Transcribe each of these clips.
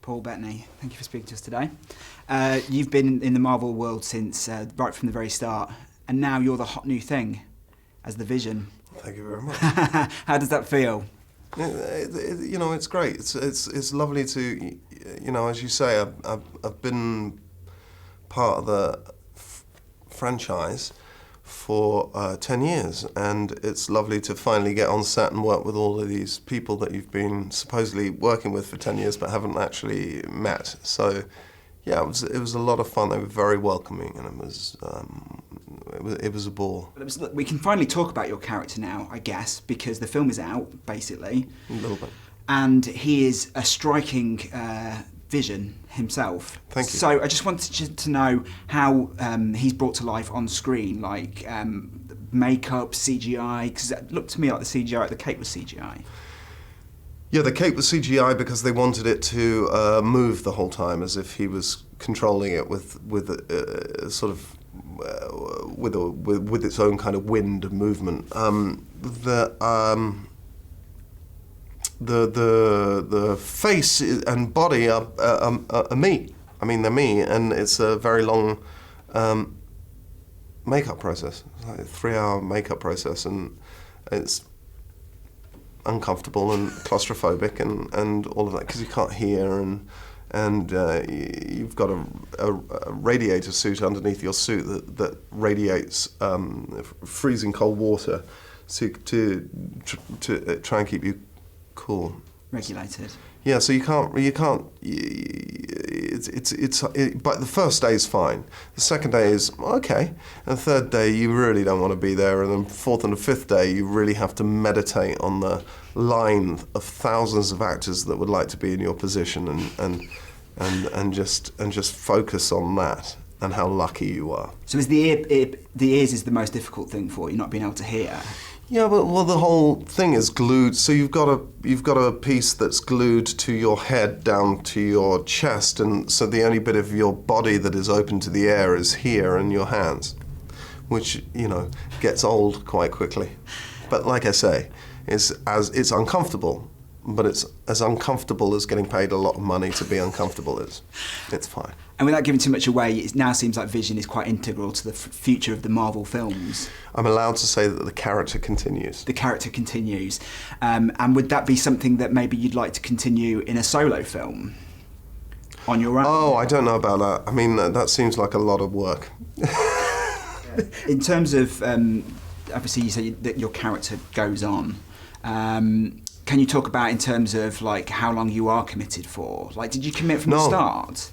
Paul Bettany, thank you for speaking to us today. You've been in the Marvel world since right from the very start, and now you're the hot new thing as the Vision. Thank you very much. How does that feel? You know, it's great. It's lovely to, you know, as you say, I've been part of the franchise for 10 years, and it's lovely to finally get on set and work with all of these people that you've been supposedly working with for 10 years but haven't actually met. So, yeah, it was a lot of fun. They were very welcoming, and it was a ball. Look, we can finally talk about your character now, I guess, because the film is out, basically. A little bit. And he is a striking Vision himself. Thank you. So I just wanted to know how he's brought to life on screen, like makeup, CGI, because it looked to me like the CGI, the cape was CGI. Yeah, the cape was CGI because they wanted it to move the whole time, as if he was controlling it with sort of with its own kind of wind and movement. The face and body are me. I mean, they're me, and it's a very long makeup process, like a 3-hour makeup process, and it's uncomfortable and claustrophobic and all of that because you can't hear, and you've got a radiator suit underneath your suit that radiates freezing cold water to try and keep you cool. Regulated. Yeah, so you can't. But the first day is fine. The second day is okay, and the third day you really don't want to be there, and then fourth and the fifth day you really have to meditate on the line of thousands of actors that would like to be in your position, and just focus on that and how lucky you are. So is the ears is the most difficult thing for you, not being able to hear? Yeah, but well, the whole thing is glued. So you've got a piece that's glued to your head down to your chest, and so the only bit of your body that is open to the air is here and your hands, which, you know, gets old quite quickly. But like I say, it's uncomfortable, but it's as uncomfortable as getting paid a lot of money to be uncomfortable is. It's fine. And without giving too much away, it now seems like Vision is quite integral to the future of the Marvel films. I'm allowed to say that the character continues. The character continues. And would that be something that maybe you'd like to continue in a solo film? On your own? Oh, I don't know about that. I mean, that seems like a lot of work. In terms of, obviously you say that your character goes on. Can you talk about in terms of like how long you are committed for? Like, did you commit from the start?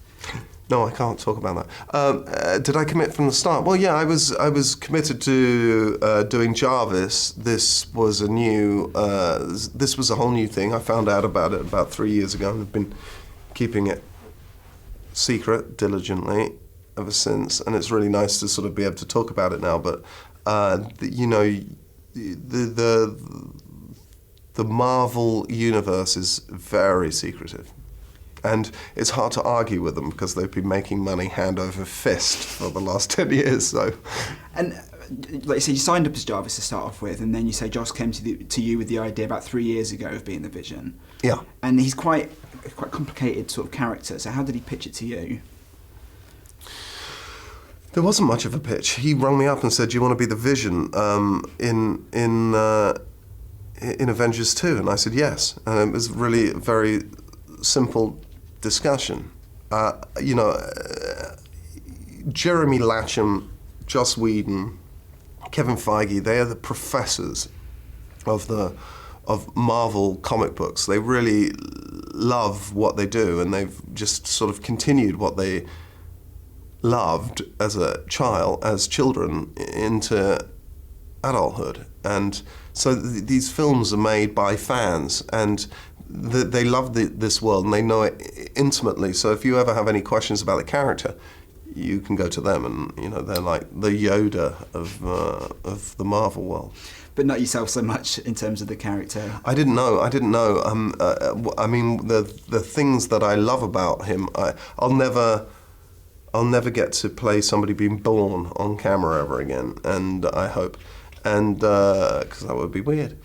No, I can't talk about that. Did I commit from the start? Well, yeah, I was committed to doing Jarvis. This was a whole new thing. I found out about it about 3 years ago, and I've been keeping it secret diligently ever since. And it's really nice to sort of be able to talk about it now. But you know, the Marvel universe is very secretive. And it's hard to argue with them because they've been making money hand over fist for the last 10 years. So, and like you said, you signed up as Jarvis to start off with, and then you say Joss came to you with the idea about 3 years ago of being the Vision. Yeah. And he's quite complicated sort of character. So how did he pitch it to you? There wasn't much of a pitch. He rang me up and said, "Do you want to be the Vision in Avengers 2?" And I said yes. And it was really a very simple discussion. You know, Jeremy Latcham, Joss Whedon, Kevin Feige, they are the professors of Marvel comic books. They really love what they do, and they've just sort of continued what they loved as children into adulthood. And so these films are made by fans, and they love this world, and they know it intimately. So if you ever have any questions about the character, you can go to them, and you know they're like the Yoda of the Marvel world. But not yourself so much in terms of the character. I didn't know. I mean, the things that I love about him, I'll never get to play somebody being born on camera ever again, and I hope, and because that would be weird.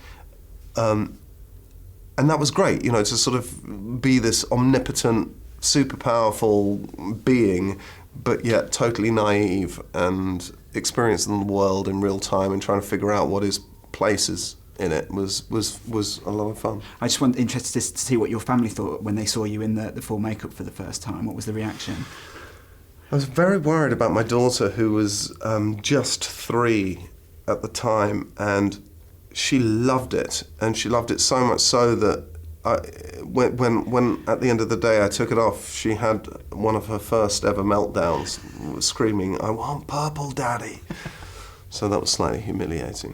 And that was great, you know, to sort of be this omnipotent super powerful being, but yet totally naive and experiencing the world in real time and trying to figure out what his place is in it was a lot of fun. I just want interested to see what your family thought when they saw you in the full makeup for the first time. What was the reaction? I was very worried about my daughter, who was just 3 at the time, and she loved it, and she loved it so much so that when at the end of the day I took it off, she had one of her first ever meltdowns, screaming, "I want purple, Daddy." So that was slightly humiliating.